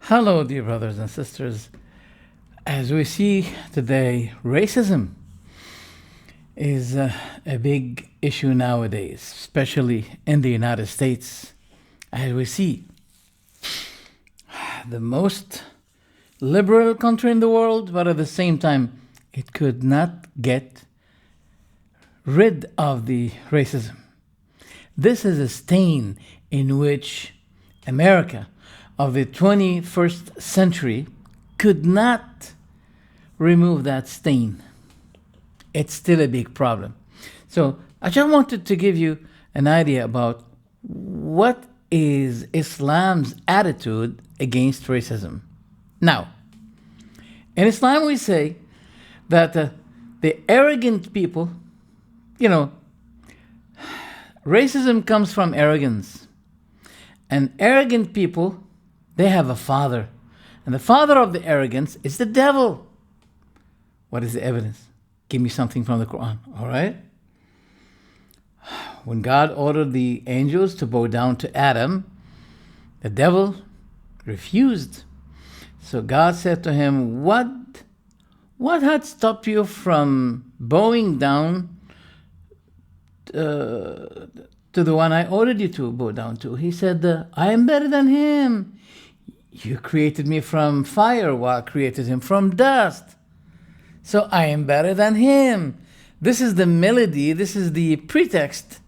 Hello, dear brothers and sisters. As we see today, racism is a big issue nowadays, especially in the United States. As we see, the most liberal country in the world, but at the same time, it could not get rid of the racism. This is a stain in which America of the 21st century could not remove that stain. It's still a big problem. So I just wanted to give you an idea about what is Islam's attitude against racism. Now, in Islam we say that the arrogant people, racism comes from arrogance. And arrogant people, they have a father. And the father of the arrogance is the devil. What is the evidence? Give me something from the Quran, all right? When God ordered the angels to bow down to Adam, the devil refused. So God said to him, What had stopped you from bowing down to the one I ordered you to bow down to? He said, I am better than him. You created me from fire while I created him from dust. So I am better than him. This is the melody. This is the pretext.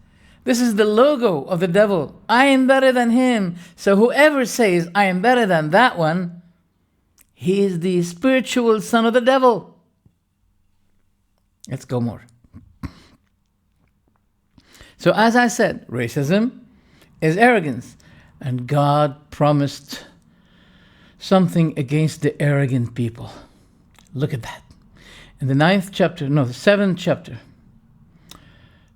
This is the logo of the devil. I am better than him. So whoever says I am better than that one, he is the spiritual son of the devil. Let's go more. So as I said, racism is arrogance. And God promised something against the arrogant people. Look at that. In the 7th chapter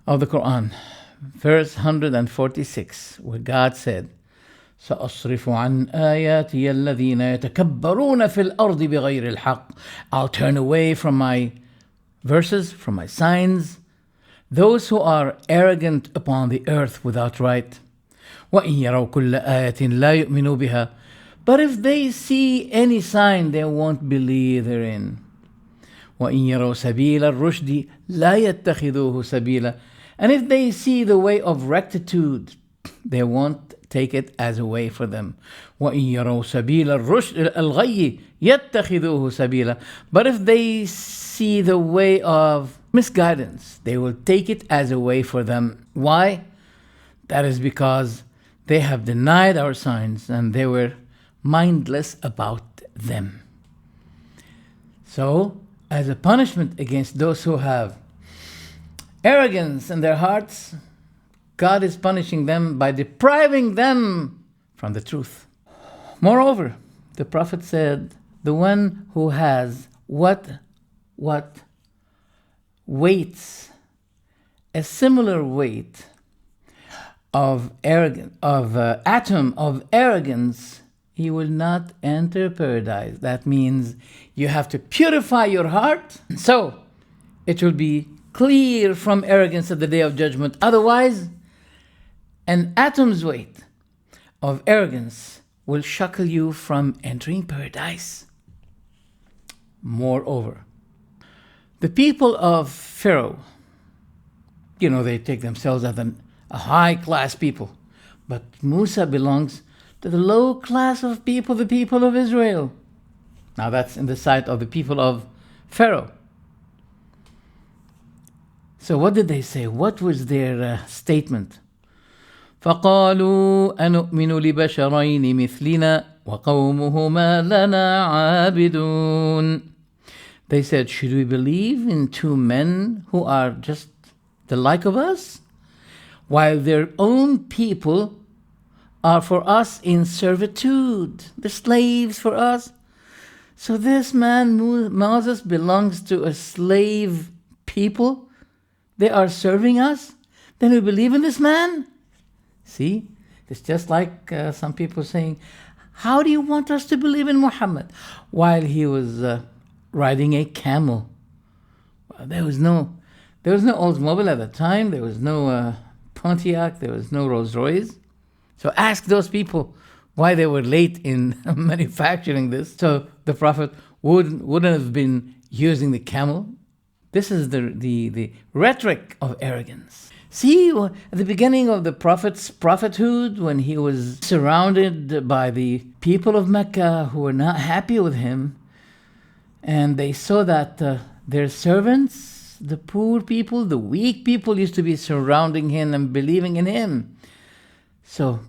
of the Quran, verse 146, where God said, سأصرف عن آياتي الذين يتكبرون في الأرض بغير الحق. I'll turn away from my verses, from my signs, those who are arrogant upon the earth without right. وإن يروا كل آية لا يؤمنوا بها. But if they see any sign, they won't believe therein. وإن يروا سبيل الرشد لا يتخذوه سبيلا. And if they see the way of rectitude, they won't take it as a way for them. وإن يروا سبيل الرشد الغي يتخذوه سبيلا. But if they see the way of misguidance, they will take it as a way for them. Why? That is because they have denied our signs and they were mindless about them. So, as a punishment against those who have arrogance in their hearts, God is punishing them by depriving them from the truth. Moreover, the Prophet said, the one who has what weights a similar weight of atom of arrogance, he will not enter paradise. That means you have to purify your heart, so it will be clear from arrogance at the day of judgment. Otherwise, an atom's weight of arrogance will shackle you from entering paradise. Moreover, the people of Pharaoh, they take themselves as a high-class people, but Musa belongs to the low class of people, the people of Israel. Now that's in the sight of the people of Pharaoh. So what did they say? What was their statement? فَقَالُوا أَنُؤْمِنُ لِبَشَرَيْنِ مِثْلِنَا وَقَوْمُهُمَا لَنَا عَابِدُونَ. They said, should we believe in two men who are just the like of us, while their own people are for us in servitude, the slaves for us? So this man, Moses, belongs to a slave people. They are serving us. Then we believe in this man? See, it's just like some people saying, how do you want us to believe in Muhammad? While he was riding a camel. Well, there was no Oldsmobile at the time. There was no Pontiac. There was no Rolls Royce. So ask those people why they were late in manufacturing this. So the Prophet wouldn't have been using the camel. This is the rhetoric of arrogance. See, at the beginning of the Prophet's prophethood, when he was surrounded by the people of Mecca who were not happy with him, and they saw that their servants, the poor people, the weak people, used to be surrounding him and believing in him. So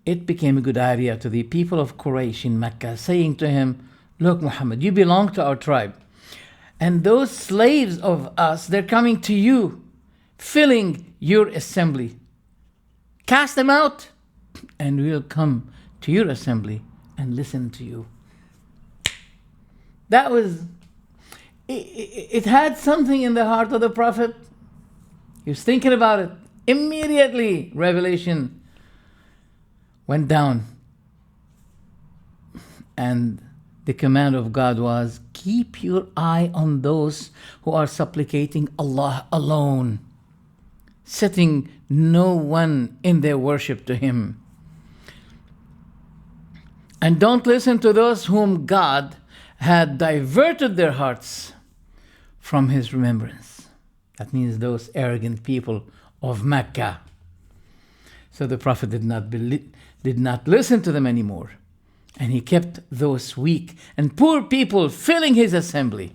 it became a good idea to the people of Quraysh in Mecca, saying to him, look, Muhammad, you belong to our tribe. And those slaves of us, they're coming to you, filling your assembly. Cast them out, and we'll come to your assembly and listen to you. That was, it had something in the heart of the Prophet. He was thinking about it. Immediately, revelation went down. And the command of God was, keep your eye on those who are supplicating Allah alone, setting no one in their worship to Him. And don't listen to those whom God had diverted their hearts from His remembrance. That means those arrogant people of Mecca. So the Prophet did not listen to them anymore. And he kept those weak and poor people filling his assembly.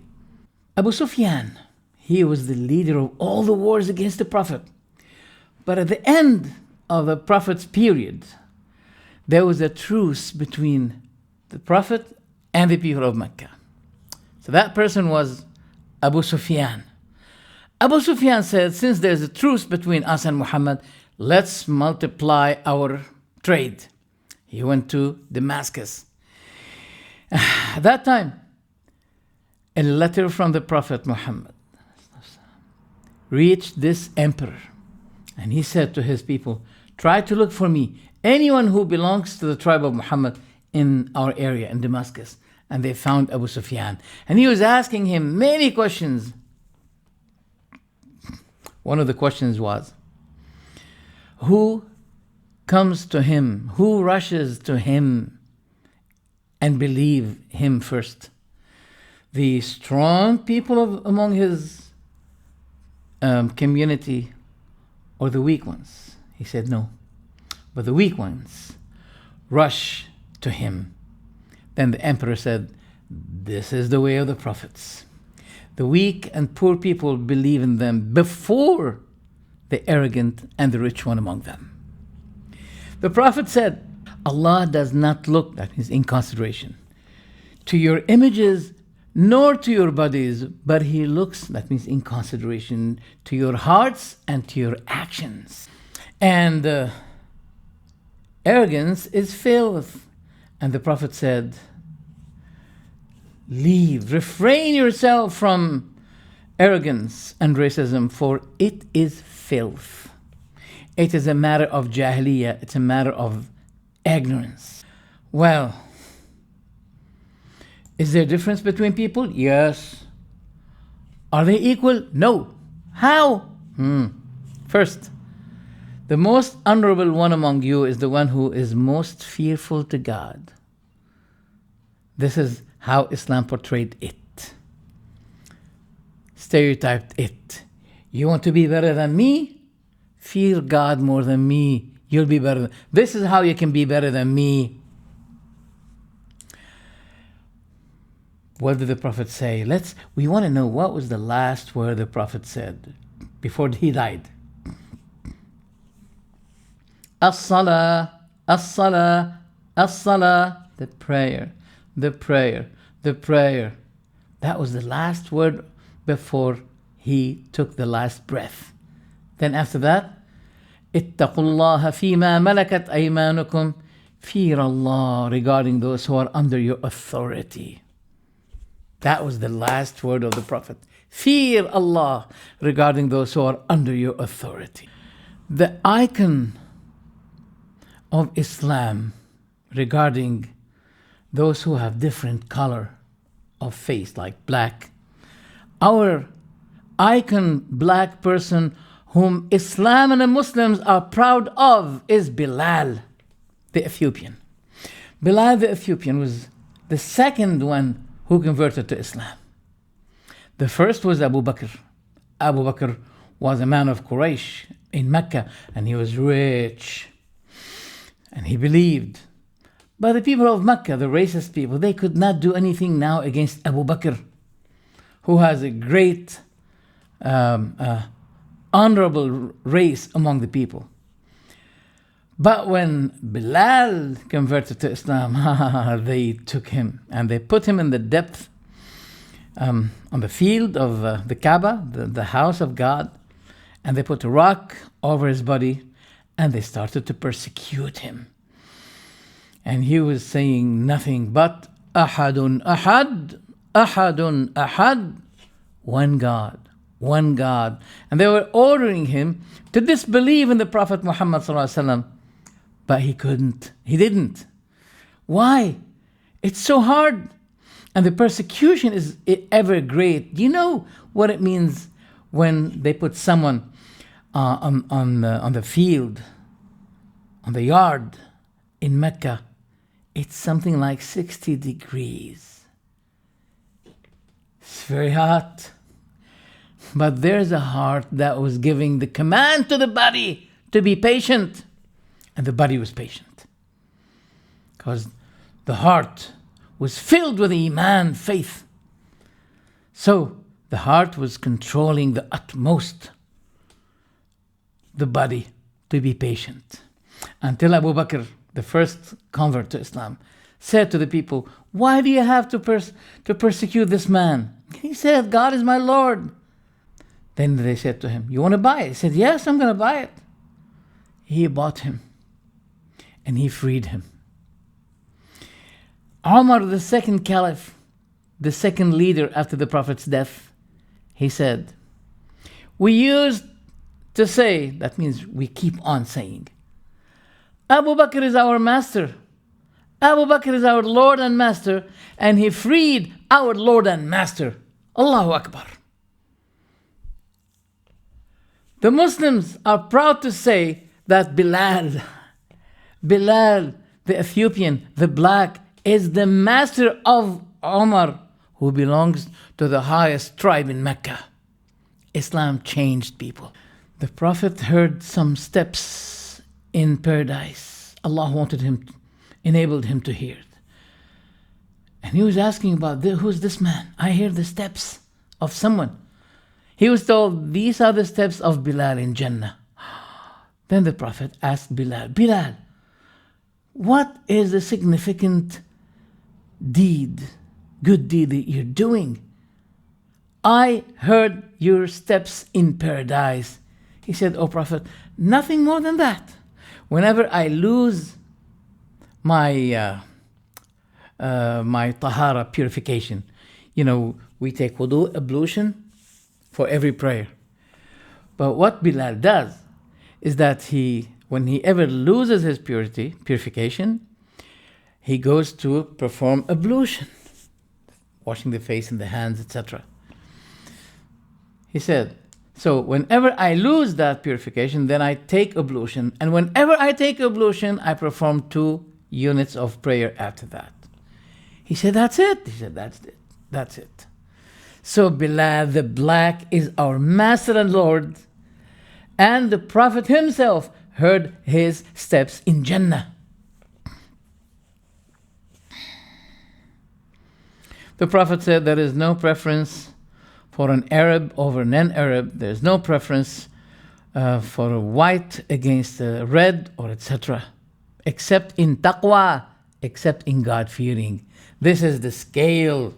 Abu Sufyan, he was the leader of all the wars against the Prophet. But at the end of the Prophet's period, there was a truce between the Prophet and the people of Mecca. So that person was Abu Sufyan. Abu Sufyan said, since there's a truce between us and Muhammad, let's multiply our trade. He went to Damascus. At that time, a letter from the Prophet Muhammad reached this emperor. And he said to his people, try to look for me anyone who belongs to the tribe of Muhammad in our area, in Damascus. And they found Abu Sufyan. And he was asking him many questions. One of the questions was, who comes to him, who rushes to him and believe him first? The strong people among his community, or the weak ones? He said no, but the weak ones rush to him. Then the emperor said, this is the way of the prophets. The weak and poor people believe in them before the arrogant and the rich one among them. The Prophet said, Allah does not look, that means in consideration, to your images nor to your bodies, but He looks, that means in consideration, to your hearts and to your actions. And arrogance is filth. And the Prophet said, refrain yourself from arrogance and racism, for it is filth. It is a matter of jahiliyyah. It's a matter of ignorance. Well, is there a difference between people? Yes. Are they equal? No. How? First, the most honorable one among you is the one who is most fearful to God. This is how Islam portrayed it. Stereotyped it. You want to be better than me? Fear God more than me. You'll be better. This is how you can be better than me. What did the Prophet say? We want to know what was the last word the Prophet said before he died. As-salah, as-salah, as-salah. The prayer, the prayer, the prayer. That was the last word before he took the last breath. Then after that, اتقوا الله فيما ملكت أيمانكم. Fear Allah regarding those who are under your authority. That was the last word of the Prophet. Fear Allah regarding those who are under your authority. The icon of Islam regarding those who have different color of face, like black. Our icon black person whom Islam and the Muslims are proud of is Bilal, the Ethiopian. Bilal the Ethiopian was the second one who converted to Islam. The first was Abu Bakr. Abu Bakr was a man of Quraysh in Mecca, and he was rich. And he believed. But the people of Mecca, the racist people, they could not do anything now against Abu Bakr, who has a great honorable race among the people. But when Bilal converted to Islam, they took him and they put him in the depth on the field of the Kaaba, the house of God, and they put a rock over his body and they started to persecute him. And he was saying nothing but Ahadun Ahad, Ahadun Ahad, one God, one God. And they were ordering him to disbelieve in the Prophet Muhammad sallallahu alaihi wasallam, but he couldn't. He didn't. Why? It's so hard. And the persecution is ever great. Do you know what it means when they put someone on the field, on the yard in Mecca? It's something like 60 degrees. It's very hot. But there's a heart that was giving the command to the body to be patient. And the body was patient. Because the heart was filled with Iman, faith. So the heart was controlling the utmost the body to be patient. Until Abu Bakr, the first convert to Islam, said to the people, why do you have to persecute this man? He said, God is my Lord. Then they said to him, you want to buy it? He said, yes, I'm going to buy it. He bought him and he freed him. Umar, the second caliph, the second leader after the Prophet's death, he said, we used to say, that means we keep on saying, Abu Bakr is our master. Abu Bakr is our Lord and Master, and he freed our Lord and Master. Allahu Akbar. The Muslims are proud to say that Bilal, the Ethiopian, the black, is the master of Umar, who belongs to the highest tribe in Mecca. Islam changed people. The Prophet heard some steps in paradise. Allah enabled him to hear it. And he was asking about, who's this man? I hear the steps of someone. He was told, these are the steps of Bilal in Jannah. Then the Prophet asked Bilal, what is the significant good deed that you're doing? I heard your steps in paradise. He said, oh Prophet, nothing more than that. Whenever I lose my tahara purification, we take wudu, ablution, for every prayer. But what Bilal does is that when he ever loses his purification, he goes to perform ablution, washing the face and the hands, etc. He said, so whenever I lose that purification, then I take ablution. And whenever I take ablution, I perform 2 units of prayer after that. He said, that's it. He said, that's it. So Bilal the black is our master and Lord. And the Prophet himself heard his steps in Jannah. The Prophet said there is no preference for an Arab over non-Arab. There is no preference for a white against a red or etc. Except in taqwa, except in God-fearing. This is the scale.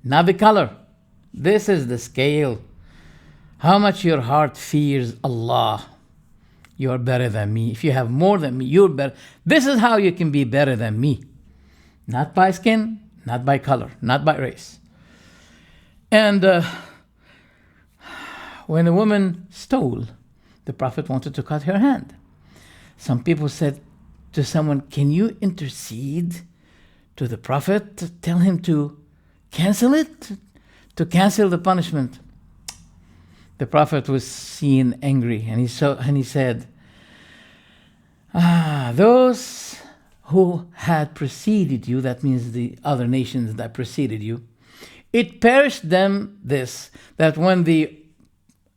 Not the color. This is the scale. How much your heart fears Allah. You are better than me. If you have more than me, you're better. This is how you can be better than me. Not by skin, not by color, not by race. And when a woman stole, the Prophet wanted to cut her hand. Some people said to someone, can you intercede to the Prophet to tell him to cancel it, to cancel the punishment? The Prophet was seen angry, and he said, those who had preceded you, that means the other nations that preceded you, it perished them this, that when the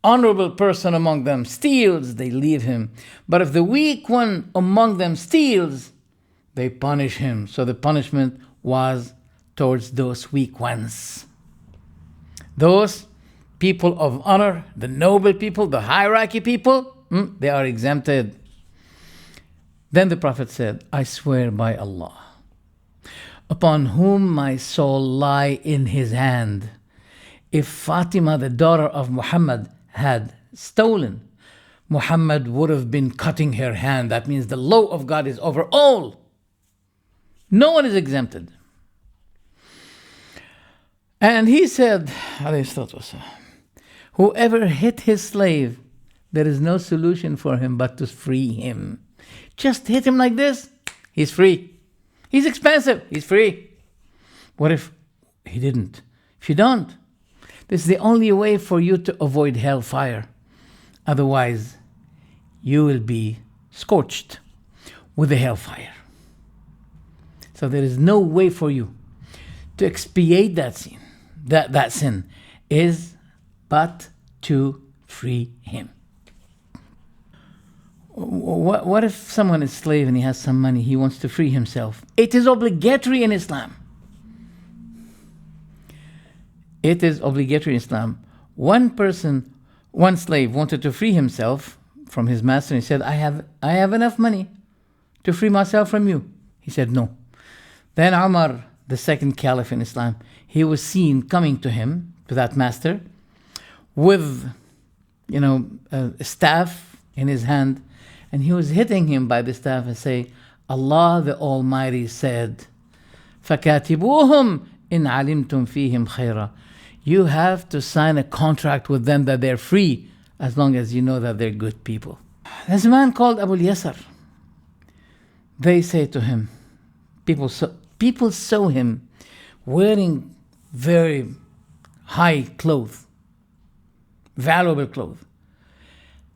honorable person among them steals, they leave him. But if the weak one among them steals, they punish him. So the punishment was towards those weak ones. Those people of honor, the noble people, the hierarchy people, they are exempted. Then the Prophet said, I swear by Allah, upon whom my soul lie in his hand, if Fatima, the daughter of Muhammad, had stolen, Muhammad would have been cutting her hand. That means the law of God is over all. No one is exempted. And he said, whoever hit his slave, there is no solution for him but to free him. Just hit him like this, he's free. He's expensive, he's free. What if he didn't? If you don't, this is the only way for you to avoid hellfire. Otherwise, you will be scorched with the hellfire. So there is no way for you to expiate that sin. That sin is but to free him. What if someone is a slave and he has some money, he wants to free himself? It is obligatory in Islam. It is obligatory in Islam. One slave wanted to free himself from his master, and he said, I have enough money to free myself from you. He said, no. Then Umar, the second caliph in Islam, he was seen coming to him, to that master, with, a staff in his hand, and he was hitting him by the staff and say, Allah the Almighty said, فَكَاتِبُوهُمْ إِنْ عَلِمْتُمْ فِيهِمْ خَيْرًا. You have to sign a contract with them that they're free, as long as you know that they're good people. There's a man called Abu Yasar. They say to him, people saw him wearing very high clothes, valuable clothes.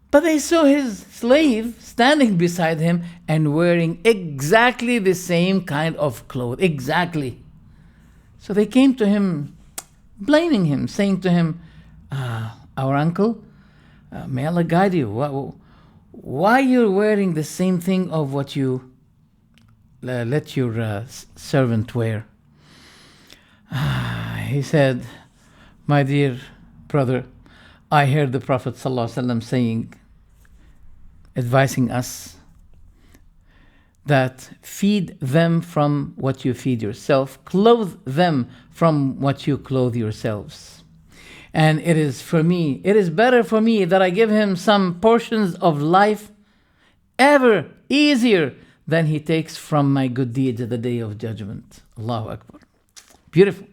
But they saw his slave standing beside him and wearing exactly the same kind of clothes, exactly. So they came to him, blaming him, saying to him, our uncle, may Allah guide you. Why you're wearing the same thing of what you let your servant wear? He said, my dear brother, I heard the Prophet ﷺ saying, advising us that feed them from what you feed yourself, clothe them from what you clothe yourselves. And it is better for me that I give him some portions of life ever easier than he takes from my good deeds at the day of judgment. Allahu Akbar. Beautiful.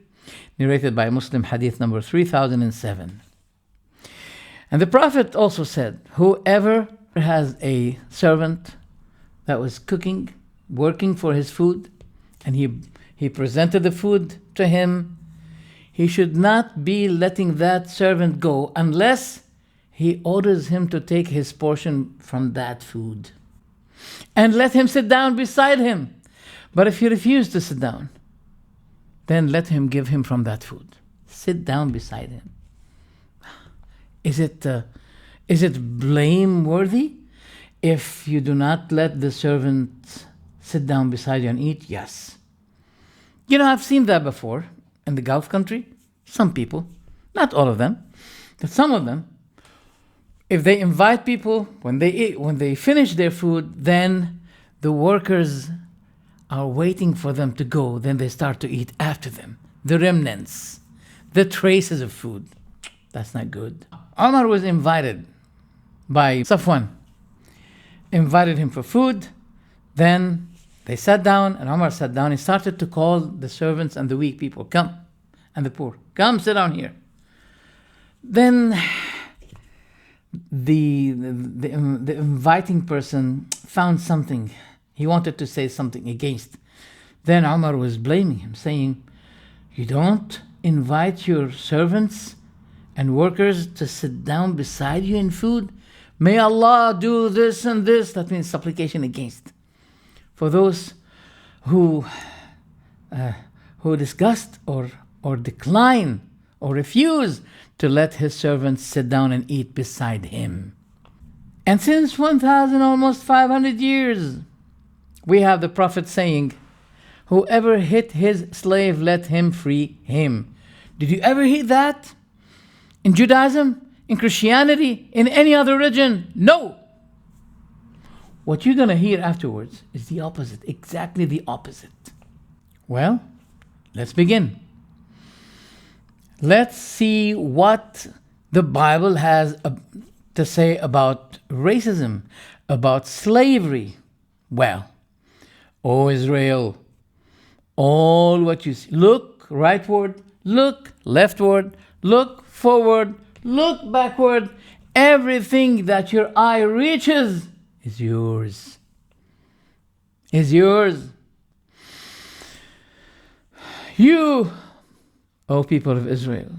Narrated by Muslim, hadith number 3007. And the Prophet also said, whoever has a servant that was cooking, working for his food, and he presented the food to him, he should not be letting that servant go unless he orders him to take his portion from that food. And let him sit down beside him. But if he refuses to sit down, then let him give him from that food. Sit down beside him. Is it blameworthy if you do not let the servant sit down beside you and eat? Yes. I've seen that before in the Gulf country. Some people, not all of them, but some of them, if they invite people, when they finish their food, then the workers are waiting for them to go. Then they start to eat after them. The remnants, the traces of food. That's not good. Umar was invited by Safwan. Invited him for food. Then they sat down, and Umar sat down. He started to call the servants and the weak people, come, and the poor, come, sit down here. Then the inviting person found something. He wanted to say something against. Then Umar was blaming him, saying, you don't invite your servants and workers to sit down beside you in food? May Allah do this and this. That means supplication against. For those who disgust or decline or refuse to let his servants sit down and eat beside him. And since 1,000, almost 500 years, we have the prophet saying, whoever hit his slave, let him free him. Did you ever hear that? In Judaism? In Christianity? In any other religion? No. What you're going to hear afterwards is the opposite, exactly the opposite. Well, let's begin. Let's see what the Bible has to say about racism, about slavery. Well, O Israel, all what you see, look rightward, look leftward, look forward, look backward, everything that your eye reaches is yours. Is yours. You, O people of Israel,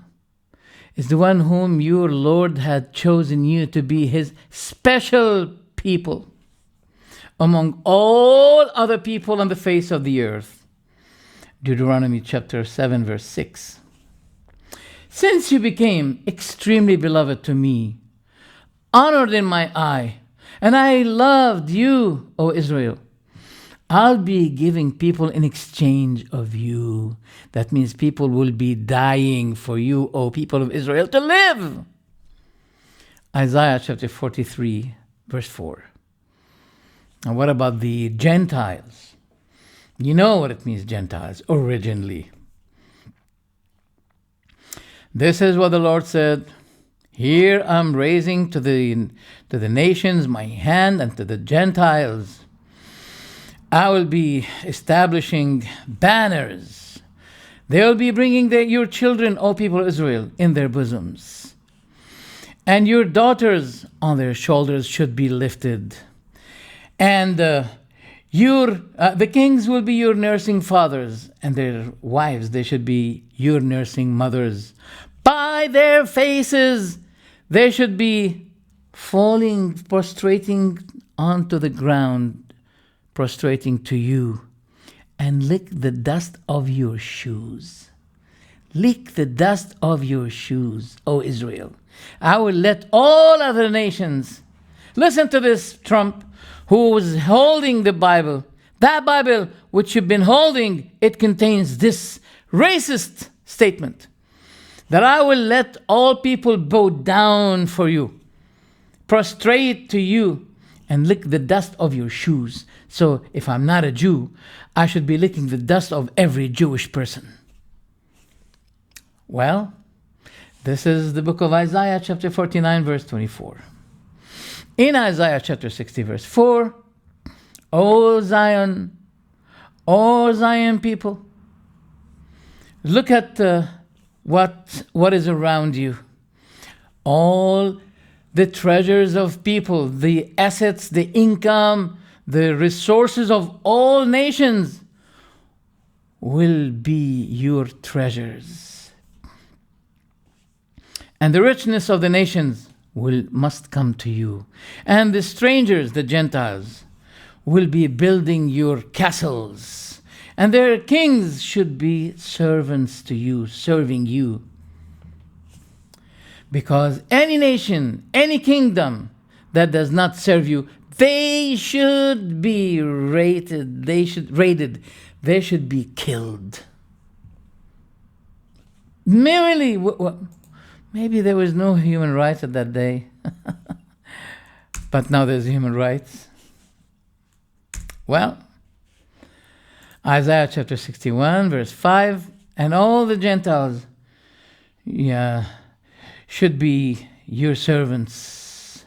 is the one whom your Lord had chosen you to be his special people among all other people on the face of the earth. Deuteronomy chapter 7, verse 6. Since you became extremely beloved to me, honored in my eye, and I loved you, O Israel, I'll be giving people in exchange of you. That means people will be dying for you, O people of Israel, to live. Isaiah chapter 43, verse 4. And what about the Gentiles? You know what it means, Gentiles, originally. This is what the Lord said. Here I'm raising to the nations my hand, and to the Gentiles I will be establishing banners. They will be bringing your children, O people of Israel, in their bosoms. And your daughters on their shoulders should be lifted. And the kings will be your nursing fathers, and their wives, they should be your nursing mothers. By their faces, they should be falling, prostrating onto the ground, prostrating to you, and lick the dust of your shoes. Lick the dust of your shoes, O Israel. I will let all other nations listen to this Trump who was holding the Bible. That Bible which you've been holding, it contains this racist statement that I will let all people bow down for you, prostrate to you, and lick the dust of your shoes. So if I'm not a Jew, I should be licking the dust of every Jewish person. Well, this is the book of Isaiah chapter 49, verse 24. In Isaiah chapter 60, verse 4, O Zion people, look at what is around you. All the treasures of people, the assets, the income, the resources of all nations will be your treasures. And the richness of the nations must come to you. And the strangers, the Gentiles, will be building your castles. And their kings should be servants to you, serving you. Because any nation, any kingdom that does not serve you, they should be raided. They should be killed. Maybe there was no human rights at that day. But now there's human rights. Well, Isaiah chapter 61, verse 5, and all the Gentiles should be your servants.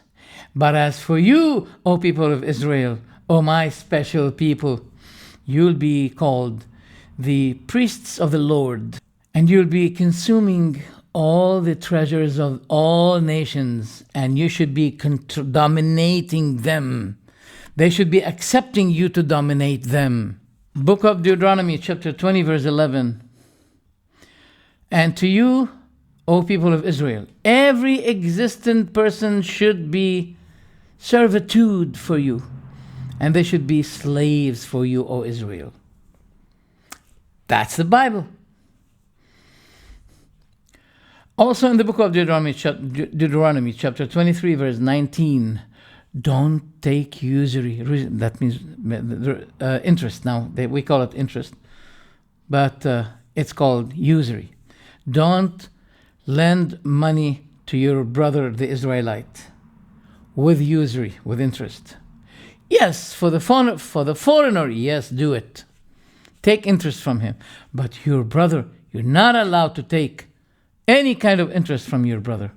But as for you, O people of Israel, O my special people, you'll be called the priests of the Lord, and you'll be consuming all the treasures of all nations, and you should be dominating them. They should be accepting you to dominate them. Book of Deuteronomy, chapter 20, verse 11. And to you, O people of Israel, every existent person should be servitude for you, and they should be slaves for you, O Israel. That's the Bible. Also in the book of Deuteronomy chapter 23, verse 19, don't take usury. That means interest. Now, we call it interest, but it's called usury. Don't lend money to your brother, the Israelite, with usury, with interest. Yes, for the foreigner, yes, do it. Take interest from him. But your brother, you're not allowed to take any kind of interest from your brother.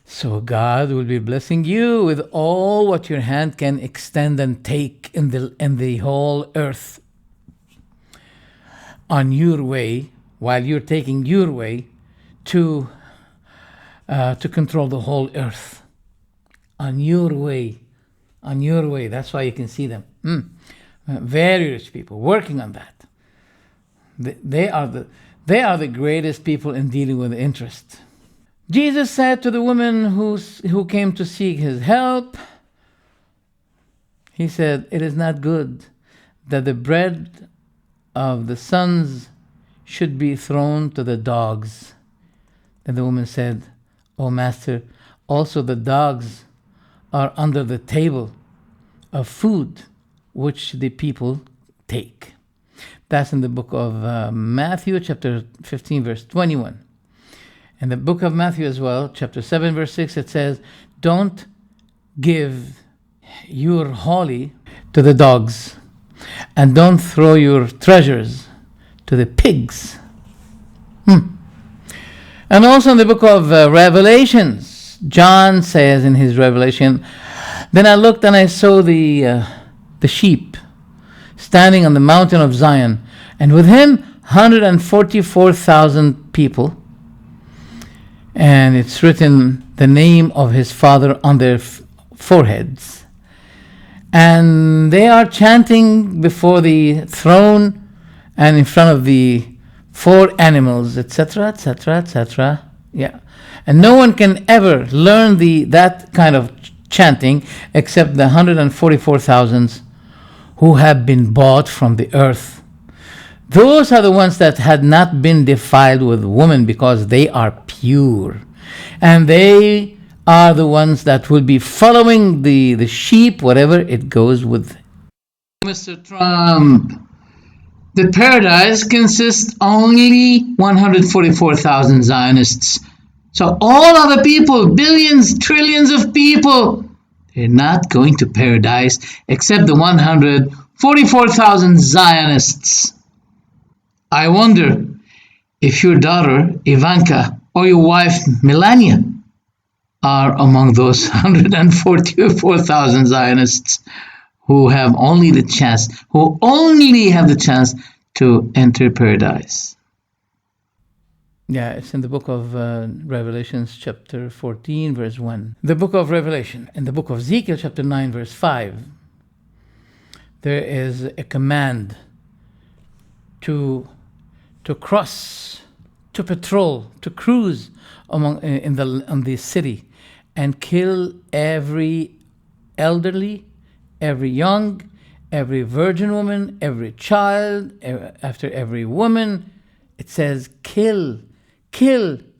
So God will be blessing you with all what your hand can extend and take in the whole earth on your way, while you're taking your way to control the whole earth. On your way. That's why you can see them. Very rich people working on that. They are the greatest people in dealing with interest. Jesus said to the woman who came to seek his help, he said, "It is not good that the bread of the sons should be thrown to the dogs." And the woman said, "O Master, also the dogs are under the table of food which the people take." That's in the book of Matthew, chapter 15, verse 21. In the book of Matthew as well, chapter 7, verse 6, it says, "Don't give your holy to the dogs, and don't throw your treasures to the pigs." And also in the book of Revelations, John says in his Revelation, "Then I looked and I saw the sheep standing on the mountain of Zion, and with him 144,000 people. And it's written the name of his Father on their foreheads. And they are chanting before the throne and in front of the 4 animals, etc., etc., etc. Yeah. And no one can ever learn that kind of chanting except the 144,000 who have been bought from the earth. Those are the ones that had not been defiled with woman, because they are pure. And they are the ones that will be following the sheep, whatever it goes with. Mr. Trump, the paradise consists only 144,000 Zionists. So all other people, billions, trillions of people, they're not going to paradise except the 144,000 Zionists. I wonder if your daughter, Ivanka, or your wife, Melania, are among those 144,000 Zionists who only have the chance to enter paradise. Yeah, it's in the book of Revelations, chapter 14, verse 1. The book of Revelation, in the book of Ezekiel, chapter 9, verse 5, there is a command to cross, to patrol, to cruise in the city, and kill every elderly, every young, every virgin woman, every child, after every woman. It says, kill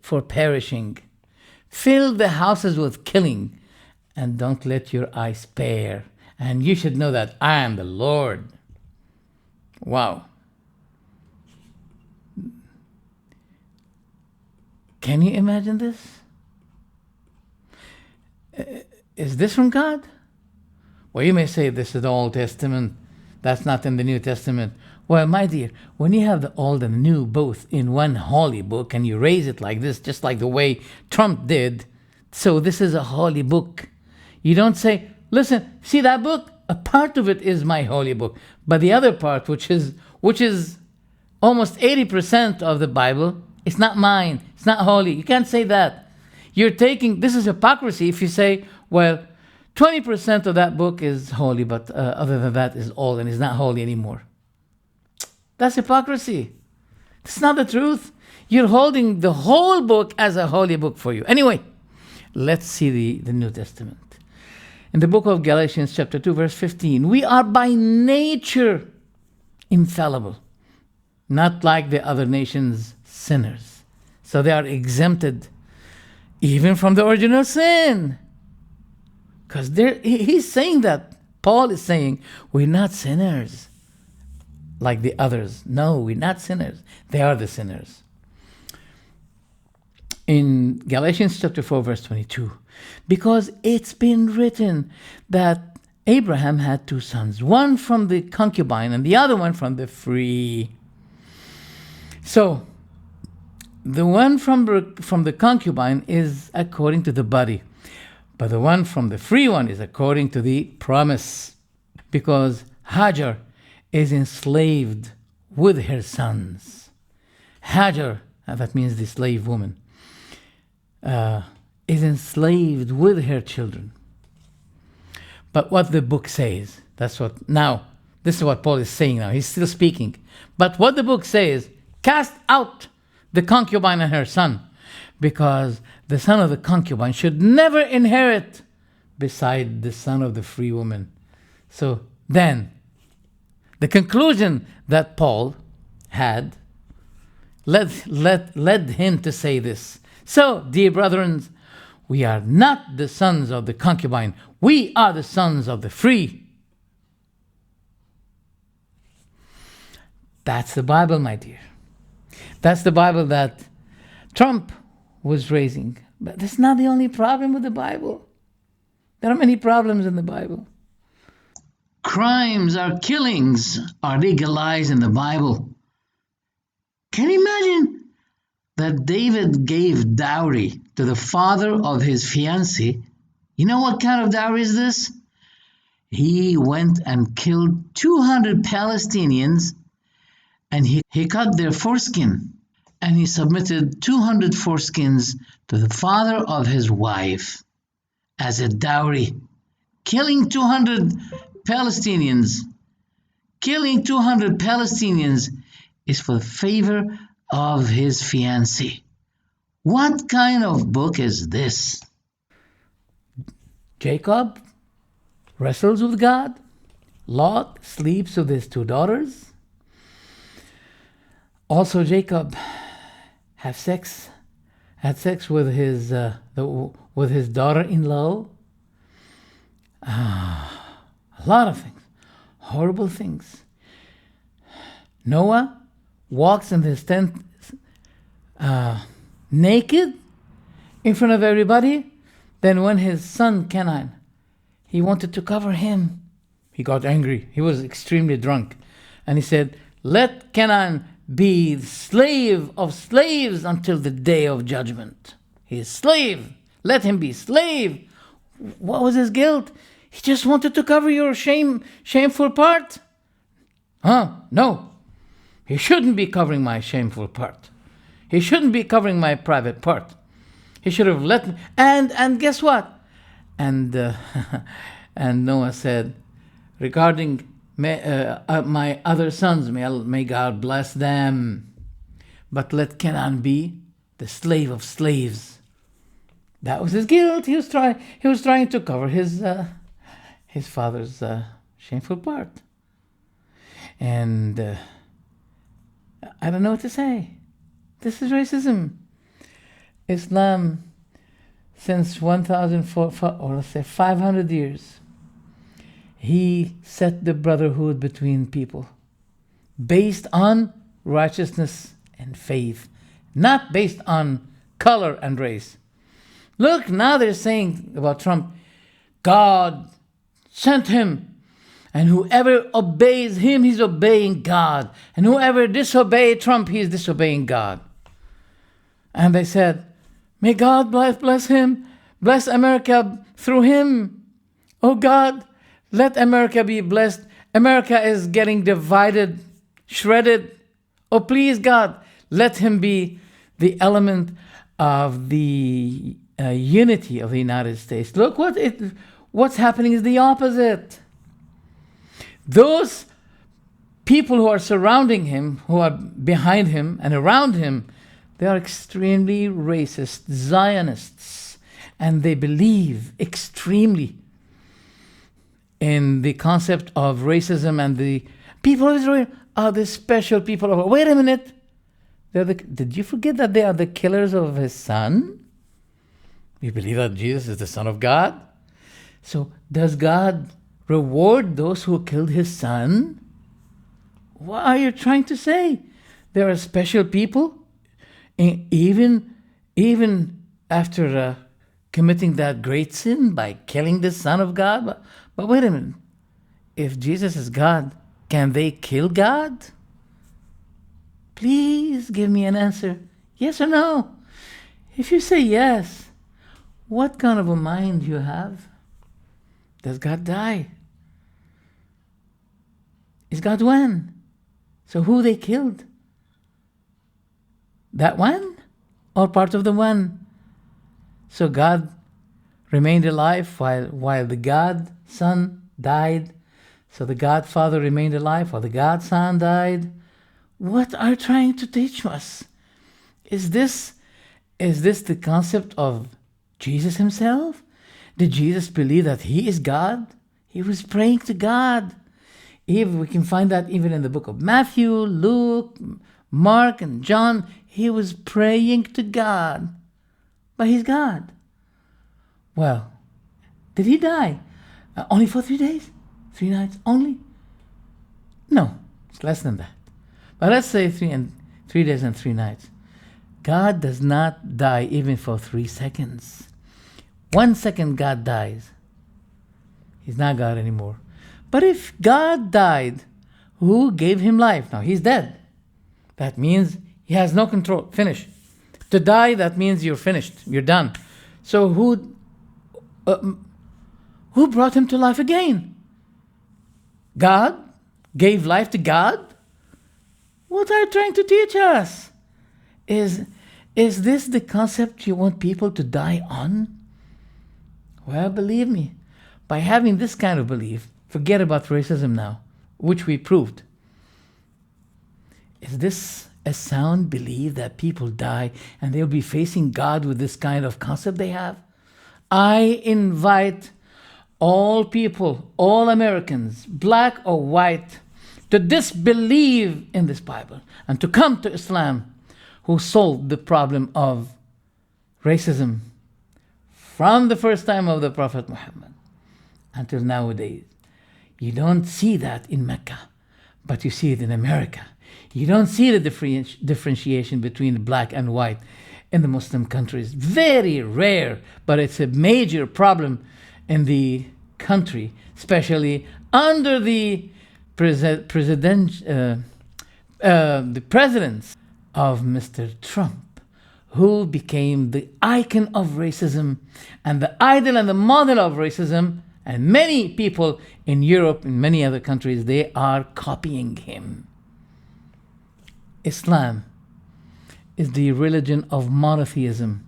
for perishing. Fill the houses with killing, and don't let your eyes spare. And you should know that I am the Lord. Wow. Can you imagine this? Is this from God? Well, you may say this is the Old Testament. That's not in the New Testament. Well, my dear, when you have the Old and the New both in one holy book, and you raise it like this, just like the way Trump did, so this is a holy book. You don't say, listen, see that book? A part of it is my holy book. But the other part, which is almost 80% of the Bible, it's not mine. It's not holy. You can't say that. This is hypocrisy if you say, well, 20% of that book is holy, but other than that is old and is not holy anymore. That's hypocrisy. It's not the truth. You're holding the whole book as a holy book for you. Anyway, let's see the New Testament. In the book of Galatians, chapter 2, verse 15, we are by nature infallible. not like the other nations, sinners. So they are exempted even from the original sin. Because he's saying that. Paul is saying, we're not sinners like the others. No, we're not sinners. They are the sinners. In Galatians chapter 4, verse 22, because it's been written that Abraham had two sons, one from the concubine and the other one from the free. So, the one from the concubine is according to the body, but the one from the free one is according to the promise, because Hagar is enslaved with her sons. Hagar, that means the slave woman, is enslaved with her children. But what the book says, this is what Paul is saying now. He's still speaking. But what the book says, cast out the concubine and her son, because the son of the concubine should never inherit beside the son of the free woman. So then, the conclusion that Paul had led him to say this. So, dear brethren, we are not the sons of the concubine. We are the sons of the free. That's the Bible, my dear. That's the Bible that Trump was raising. But that's not the only problem with the Bible. There are many problems in the Bible. Crimes or killings are legalized in the Bible. Can you imagine that David gave dowry to the father of his fiancée? You know what kind of dowry is this? He went and killed 200 Palestinians, and he cut their foreskin, and he submitted 200 foreskins to the father of his wife as a dowry. Killing 200 Palestinians is for the favor of his fiancée. What kind of book is this? Jacob wrestles with God. Lot sleeps with his two daughters. Also, Jacob had sex with his daughter-in-law. A lot of things, horrible things. Noah walks in his tent naked in front of everybody. Then when his son Canaan, he wanted to cover him, he got angry. He was extremely drunk. And he said, let Canaan be slave of slaves until the day of judgment. He is slave. Let him be slave. What was his guilt? He just wanted to cover your shameful part. No. He shouldn't be covering my shameful part. He shouldn't be covering my private part. He should have let me. And guess what? And Noah said, regarding my other sons, may God bless them, but let Canaan be the slave of slaves. That was his guilt. He was trying to cover his father's shameful part. And I don't know what to say. This is racism. Islam, since 500 years, he set the brotherhood between people based on righteousness and faith, not based on color and race. Look, now they're saying about Trump, God sent him, and whoever obeys him, he's obeying God. And whoever disobeys Trump, he is disobeying God. And they said, may God bless him, bless America through him. Oh God, let America be blessed. America is getting divided, shredded. Oh please God, let him be the element of the unity of the United States. Look, what's happening is the opposite. Those people who are surrounding him, who are behind him and around him, they are extremely racist Zionists, and they believe extremely in the concept of racism. And the people of Israel are the special people of God. Wait a minute. Did you forget that they are the killers of his son? You believe that Jesus is the Son of God? So does God reward those who killed his son? What are you trying to say? There are special people, even after committing that great sin by killing the Son of God. But wait a minute. If Jesus is God, can they kill God? Please give me an answer. Yes or no? If you say yes, what kind of a mind you have? Does God die? Is God one? So who they killed? That one? Or part of the one? So God remained alive while the God Son died. So the God Father remained alive while the God Son died. What are you trying to teach us? Is this the concept of Jesus himself? Did Jesus believe that he is God? He was praying to God. We can find that even in the book of Matthew, Luke, Mark, and John. He was praying to God. But he's God. Well, did he die? Only for 3 days? 3 nights only? No, it's less than that. But let's say 3 days and 3 nights. God does not die even for 3 seconds. 1 second God dies. He's not God anymore. But if God died, who gave him life? Now he's dead. That means he has no control. Finish. To die, that means you're finished. You're done. So who brought him to life again? God gave life to God? What are you trying to teach us? Is this the concept you want people to die on? Well, believe me, by having this kind of belief, forget about racism now, which we proved. Is this a sound belief that people die and they'll be facing God with this kind of concept they have? I invite all people, all Americans, black or white, to disbelieve in this Bible and to come to Islam, who solved the problem of racism from the first time of the Prophet Muhammad until nowadays. You don't see that in Mecca, but you see it in America. You don't see the differentiation between black and white in the Muslim countries. Very rare, but it's a major problem in the country, especially under the presidents of Mr. Trump, who became the icon of racism and the idol and the model of racism. And many people in Europe and many other countries, they are copying him. Islam is the religion of monotheism,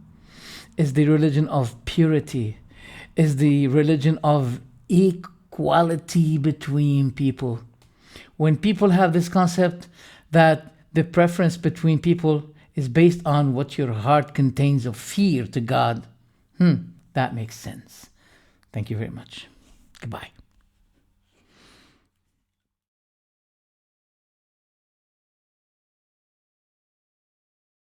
is the religion of purity, is the religion of equality between people. When people have this concept that the preference between people is based on what your heart contains of fear to God, that makes sense. Thank you very much. Goodbye.